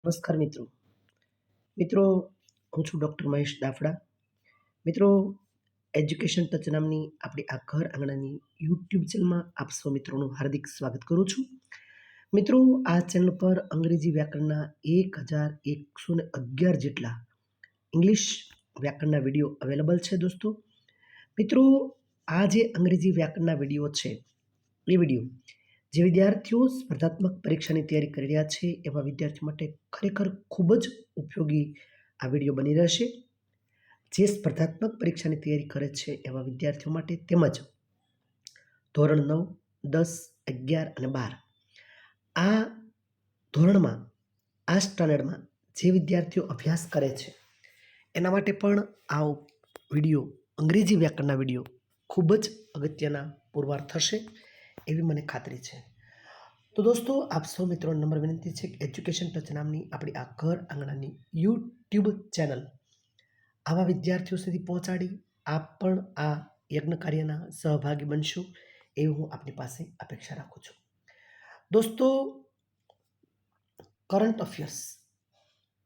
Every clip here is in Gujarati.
નમસ્કાર મિત્રો. મિત્રો, હું છું ડૉક્ટર મહેશ દાફડા. મિત્રો, એજ્યુકેશન ટચ નામની આપણી આ ઘર આંગણાની યુટ્યુબ ચેનલમાં આપ સૌ મિત્રોનું હાર્દિક સ્વાગત કરું છું. મિત્રો, આ ચેનલ પર અંગ્રેજી વ્યાકરણના 1111 જેટલા ઇંગ્લિશ વ્યાકરણના વિડીયો અવેલેબલ છે દોસ્તો. મિત્રો, આ જે અંગ્રેજી વ્યાકરણના વિડીયો છે એ વિડીયો જે વિદ્યાર્થીઓ સ્પર્ધાત્મક પરીક્ષાની તૈયારી કરી રહ્યા છે એવા વિદ્યાર્થીઓ માટે ખરેખર ખૂબ જ ઉપયોગી આ વિડીયો બની રહેશે. જે સ્પર્ધાત્મક પરીક્ષાની તૈયારી કરે છે એવા વિદ્યાર્થીઓ માટે તેમજ ધોરણ 9, 10, 11 અને 12 આ ધોરણમાં આ સ્ટાન્ડર્ડમાં જે વિદ્યાર્થીઓ અભ્યાસ કરે છે એના માટે પણ આ વિડીયો અંગ્રેજી વ્યાકરણના વિડીયો ખૂબ જ અગત્યના પુરવાર થશે એવી મને ખાતરી છે. તો દોસ્તો, આપ સૌ મિત્રોને નમ્ર વિનંતી છે કે એજ્યુકેશન ટચ નામની આપણી આ ઘર આંગણાની યુટ્યુબ ચેનલ આવા વિદ્યાર્થીઓ સુધી પહોંચાડી આપ પણ આ યજ્ઞ કાર્યના સહભાગી બનશો એવી હું આપની પાસે અપેક્ષા રાખું છું. દોસ્તો, કરંટ અફેર્સ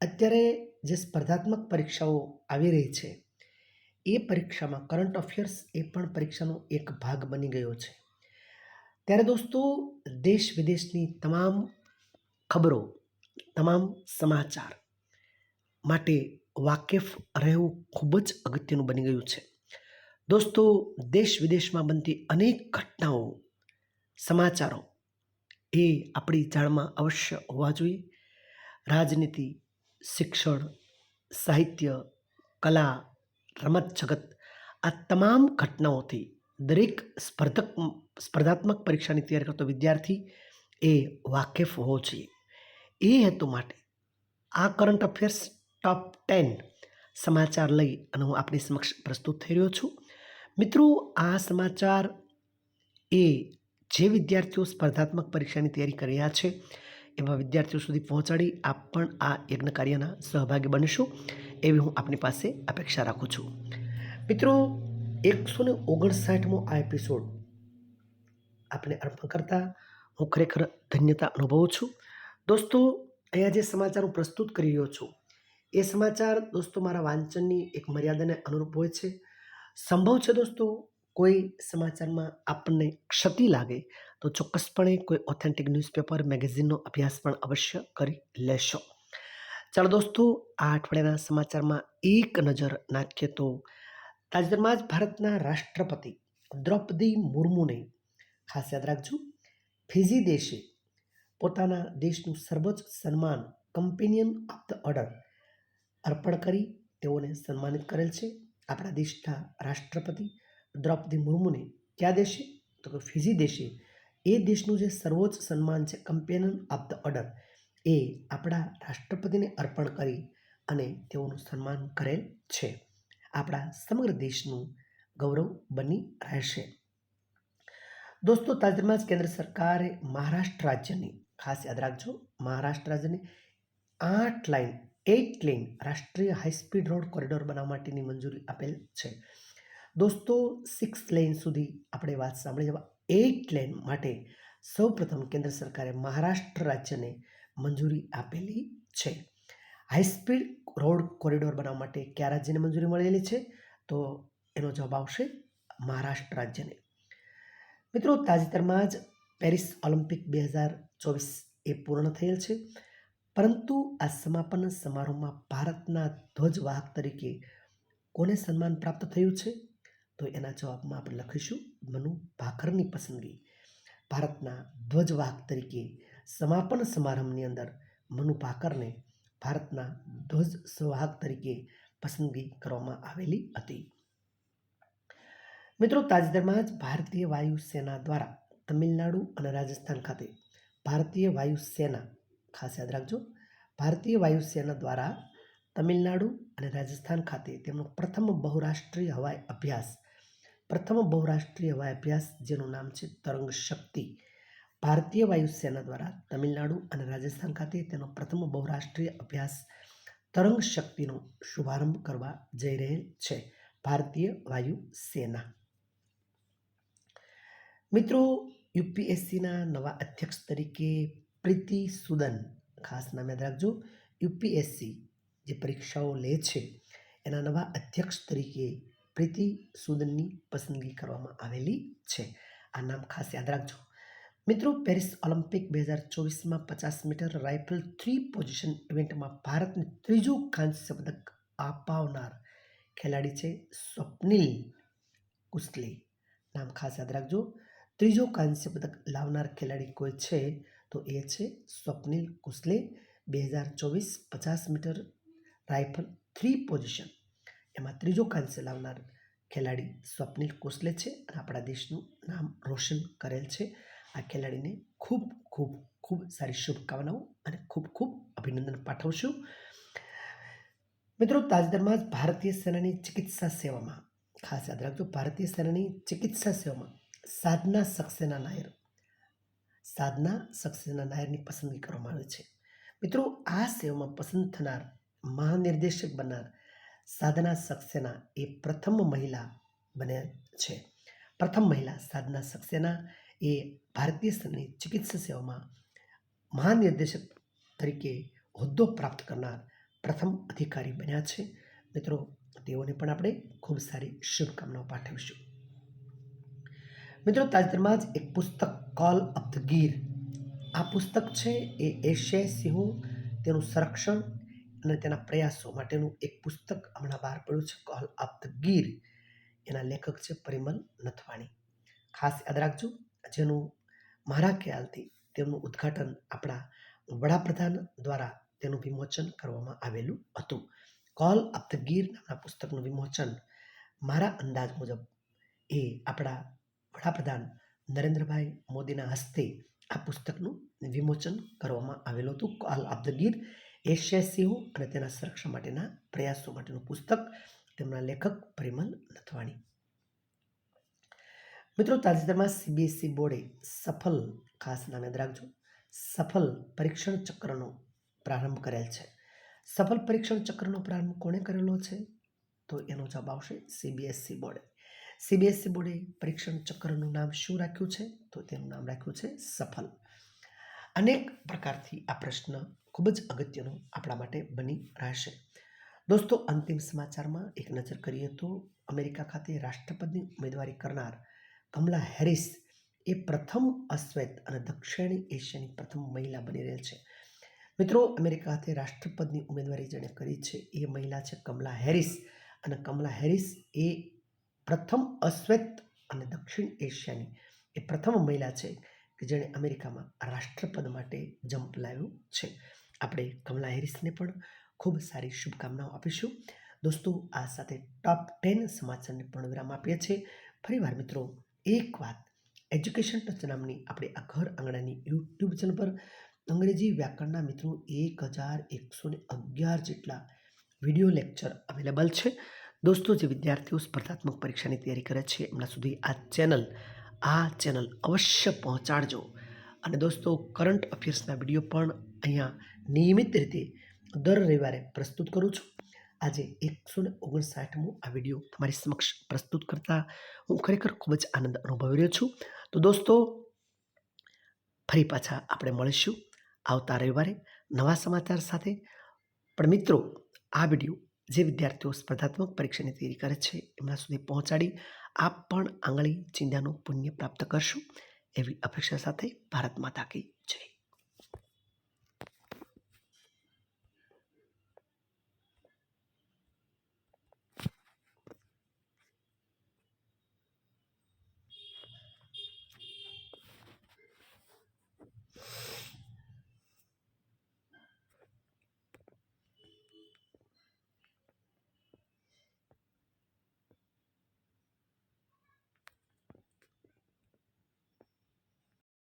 અત્યારે જે સ્પર્ધાત્મક પરીક્ષાઓ આવી રહી છે એ પરીક્ષામાં કરંટ અફેર્સ એ પણ પરીક્ષાનો એક ભાગ બની ગયો છે. ત્યારે દોસ્તો, દેશ વિદેશની તમામ ખબરો, તમામ સમાચાર માટે વાકેફ રહેવું ખૂબ જ અગત્યનું બની ગયું છે. દોસ્તો, દેશ વિદેશમાં બનતી અનેક ઘટનાઓ, સમાચારો એ આપણી જાણમાં અવશ્ય હોવા જોઈએ. રાજનીતિ, શિક્ષણ, સાહિત્ય, કલા, રમત જગત આ તમામ ઘટનાઓથી દરેક સ્પર્ધાત્મક પરીક્ષાની તૈયારી કરતો વિદ્યાર્થી એ વાકેફ હોવો જોઈએ. એ હેતુ માટે આ કરંટ અફેર્સ ટોપ 10 સમાચાર લઈ અને હું આપની સમક્ષ પ્રસ્તુત થઈ રહ્યો છું. મિત્રો, આ સમાચાર એ જે વિદ્યાર્થીઓ સ્પર્ધાત્મક પરીક્ષાની તૈયારી કરી રહ્યા છે એવા વિદ્યાર્થીઓ સુધી પહોંચાડી આપ પણ આ યજ્ઞ કાર્યના સહભાગી બનશો એવી હું આપની પાસે અપેક્ષા રાખું છું. મિત્રો, 159મો આ એપિસોડ આપને અર્પણ કરતા હું ખરેખર ધન્યતા અનુભવું છું. દોસ્તો, અહીંયા જે સમાચાર હું પ્રસ્તુત કરી રહ્યો છું એ સમાચાર દોસ્તો મારા વાંચનની એક મર્યાદાને અનુરૂપ હોય છે. સંભવ છે દોસ્તો કોઈ સમાચારમાં આપણને ક્ષતિ લાગે તો ચોક્કસપણે કોઈ ઓથેન્ટિક ન્યૂઝપેપર, મેગેઝિનનો અભ્યાસ પણ અવશ્ય કરી લેશો. ચાલો દોસ્તો, આ અઠવાડિયાના સમાચારમાં એક નજર નાખીએ તો તાજેતરમાં જ ભારતના રાષ્ટ્રપતિ દ્રૌપદી મુર્મુને, ખાસ યાદ રાખજો, ફિજી દેશે પોતાના દેશનું સર્વોચ્ચ સન્માન કમ્પેનિયન ઓફ ધ ઓર્ડર અર્પણ કરી તેઓને સન્માનિત કરેલ છે. આપણા દેશના રાષ્ટ્રપતિ દ્રૌપદી મુર્મુને કયા દેશે તો કે ફિજી દેશે એ દેશનું જે સર્વોચ્ચ સન્માન છે કમ્પેનિયન ઓફ ધ ઓર્ડર એ આપણા રાષ્ટ્રપતિને અર્પણ કરી અને તેઓનું સન્માન કરેલ છે. આપણા સમગ્ર દેશનું ગૌરવ બની રહેશે. દોસ્તો, તાજેતરમાં જ કેન્દ્ર સરકારે મહારાષ્ટ્ર રાજ્યની, ખાસ યાદ રાખજો, મહારાષ્ટ્ર રાજ્યની 8 લેન રાષ્ટ્રીય હાઈસ્પીડ રોડ કોરિડોર બનાવવા માટેની મંજૂરી આપેલ છે. દોસ્તો, 6 લેન સુધી આપણે વાત સાંભળી જવા 8 લેન માટે સૌપ્રથમ કેન્દ્ર સરકારે મહારાષ્ટ્ર રાજ્યને મંજૂરી આપેલી છે. હાઈસ્પીડ રોડ કોરિડોર બનાવવા માટે કયા રાજ્યને મંજૂરી મળેલી છે તો એનો જવાબ આવશે મહારાષ્ટ્ર રાજ્યને. મિત્રો, તાજેતરમાં જ પેરિસ ઓલિમ્પિક 2024 એ પૂર્ણ થયેલ છે, પરંતુ આ સમાપન સમારોહમાં ભારતના ધ્વજવાહક તરીકે કોને સન્માન પ્રાપ્ત થયું છે તો એના જવાબમાં આપણે લખીશું મનુ ભાકરની પસંદગી. ભારતના ધ્વજવાહક તરીકે સમાપન સમારંભની અંદર મનુ ભાકરને ભારતના ધ્વજવાહક તરીકે પસંદગી કરવામાં આવેલી હતી. મિત્રો, તાજેતરમાં જ ભારતીય વાયુસેના દ્વારા તમિલનાડુ અને રાજસ્થાન ખાતે ભારતીય વાયુસેના, ખાસ યાદ રાખજો, ભારતીય વાયુસેના દ્વારા તમિલનાડુ અને રાજસ્થાન ખાતે તેમનો પ્રથમ બહુરાષ્ટ્રીય હવાઈ અભ્યાસ જેનું નામ છે તરંગ શક્તિ. ભારતીય વાયુસેના દ્વારા તમિલનાડુ અને રાજસ્થાન ખાતે તેનો પ્રથમ બહુરાષ્ટ્રીય અભ્યાસ તરંગ શક્તિનો શુભારંભ કરવા જઈ રહેલ છે ભારતીય વાયુસેના. મિત્રો, યુપીએસસીના નવા અધ્યક્ષ તરીકે પ્રીતિ સુદન, ખાસ નામ યાદ રાખજો, યુપીએસસી જે પરીક્ષાઓ લે છે એના નવા અધ્યક્ષ તરીકે પ્રીતિ સૂદનની પસંદગી કરવામાં આવેલી છે. આ નામ ખાસ યાદ રાખજો. મિત્રો, પેરિસ ઓલિમ્પિક 2024માં 50 મીટર રાઇફલ 3 પોઝિશન ઇવેન્ટમાં ભારતને ત્રીજું કાંસ્ય પદક અપાવનાર ખેલાડી છે સ્વપ્નિલ કુસલે. નામ ખાસ યાદ રાખજો. ત્રીજો કાંસ્ય પદક લાવનાર ખેલાડી કોઈ છે તો એ છે સ્વપ્નિલ કુસલે. 2024 50 મીટર રાઇફલ 3 પોઝિશન એમાં ત્રીજો કાંસ્ય લાવનાર ખેલાડી સ્વપ્નિલ કુસલે છે અને આપણા દેશનું નામ રોશન કરેલ છે. આ ખેલાડીને ખૂબ ખૂબ ખૂબ સારી શુભકામનાઓ અને ખૂબ ખૂબ અભિનંદન પાઠવશું. મિત્રો, તાજેતરમાં જ ભારતીય સેનાની ચિકિત્સા સેવામાં, ખાસ યાદ રાખજો, ભારતીય સેનાની ચિકિત્સા સેવામાં સાધના સક્સેના નાયરની પસંદગી કરવામાં આવી છે. મિત્રો, આ સેવામાં પસંદ થનાર મહાનિર્દેશક બનનાર સાધના સક્સેના એ પ્રથમ મહિલા બને છે. પ્રથમ મહિલા સાધના સક્સેના એ ભારતીય સેનાની ચિકિત્સા સેવામાં મહાનિર્દેશક તરીકે હોદ્દો પ્રાપ્ત કરનાર પ્રથમ અધિકારી બન્યા છે. મિત્રો, તેઓને પણ આપણે ખૂબ સારી શુભકામનાઓ પાઠવીશું. મિત્રો, તાજેતરમાં જ એક પુસ્તક કોલ ઓફ ધ ગીર, આ પુસ્તક છે એ એશિયાઈ સિંહો, તેનું સંરક્ષણ અને તેના પ્રયાસો માટેનું એક પુસ્તક હમણાં બહાર પડ્યું છે, કોલ ઓફ ધ ગીર. એના લેખક છે પરિમલ નથવાણી. ખાસ યાદ રાખજો, જેનું મારા ખ્યાલથી તેમનું ઉદ્ઘાટન આપણા વડાપ્રધાન દ્વારા તેનું વિમોચન કરવામાં આવેલું હતું. કોલ ઓફ ધ ગીર નામના પુસ્તકનું વિમોચન મારા અંદાજ મુજબ એ આપણા વડાપ્રધાન નરેન્દ્રભાઈ મોદીના હસ્તે આ પુસ્તકનું વિમોચન કરવામાં આવેલું હતું. કોલ ઓફ ધ ગીર, એશિયાઈ સિંહો અને તેના સંરક્ષણ માટેના પ્રયાસો માટેનું પુસ્તક, તેમના લેખક પરિમલ નથવાણી. મિત્રો, તાજેતરમાં સીબીએસઈ બોર્ડે સફલ, ખાસ નામ યાદ રાખજો, સફલ પરીક્ષણ ચક્રનો પ્રારંભ કરેલ છે. સફલ પરીક્ષણ ચક્રનો પ્રારંભ કોણે કરેલો છે તો એનો જવાબ આવશે સીબીએસઈ બોર્ડે. સીબીએસઈ બોર્ડે પરીક્ષણ ચક્રનું નામ શું રાખ્યું છે તો તેનું નામ રાખ્યું છે સફલ. અનેક પ્રકારથી આ પ્રશ્ન ખૂબ જ અગત્યનો આપણા માટે બની રહેશે. દોસ્તો, અંતિમ સમાચારમાં એક નજર કરીએ તો અમેરિકા ખાતે રાષ્ટ્રપતિની ઉમેદવારી કરનાર કમલા હેરિસ એ પ્રથમ અશ્વેત અને દક્ષિણી એશિયાની પ્રથમ મહિલા બની રહેલ છે. મિત્રો, અમેરિકા ખાતે રાષ્ટ્રપતિની ઉમેદવારી જેણે કરી છે એ મહિલા છે કમલા હેરિસ, અને કમલા હેરિસ એ પ્રથમ અશ્વેત અને દક્ષિણ એશિયાની એ પ્રથમ મહિલા છે કે જેણે અમેરિકામાં રાષ્ટ્રપદ માટે જંપ લાવ્યું છે. આપણે કમલા હેરિસને પણ ખૂબ સારી શુભકામનાઓ આપીશું. દોસ્તો, આ સાથે ટોપ 10 સમાચારને પણ વિરામ આપીએ છીએ. ફરીવાર મિત્રો, એક વાત, એજ્યુકેશન ટચ નામની આપણે આ ઘર આંગણાની યુટ્યુબ ચેનલ પર અંગ્રેજી વ્યાકરણના મિત્રો 1111 જેટલા વિડીયો લેક્ચર અવેલેબલ છે. દોસ્તો, જે વિદ્યાર્થીઓ સ્પર્ધાત્મક પરીક્ષાની તૈયારી કરે છે એમના સુધી આ ચેનલ અવશ્ય પહોંચાડજો. અને દોસ્તો, કરંટ અફેર્સના વિડીયો પણ અહીંયા નિયમિત રીતે દર રવિવારે પ્રસ્તુત કરું છું. આજે 159મો આ વિડીયો તમારી સમક્ષ પ્રસ્તુત કરતા હું ખરેખર ખૂબ જ આનંદ અનુભવી રહ્યો છું. તો દોસ્તો, ફરી પાછા આપણે મળીશું આવતા રવિવારે નવા સમાચાર સાથે. પણ મિત્રો, આ વિડીયો જે વિદ્યાર્થીઓ સ્પર્ધાત્મક પરીક્ષાની તૈયારી કરે છે એમના સુધી પહોંચાડી આપ પણ આંગળી ચીંધ્યાનું પુણ્ય પ્રાપ્ત કરશો એવી અપેક્ષા સાથે ભારત માતા કી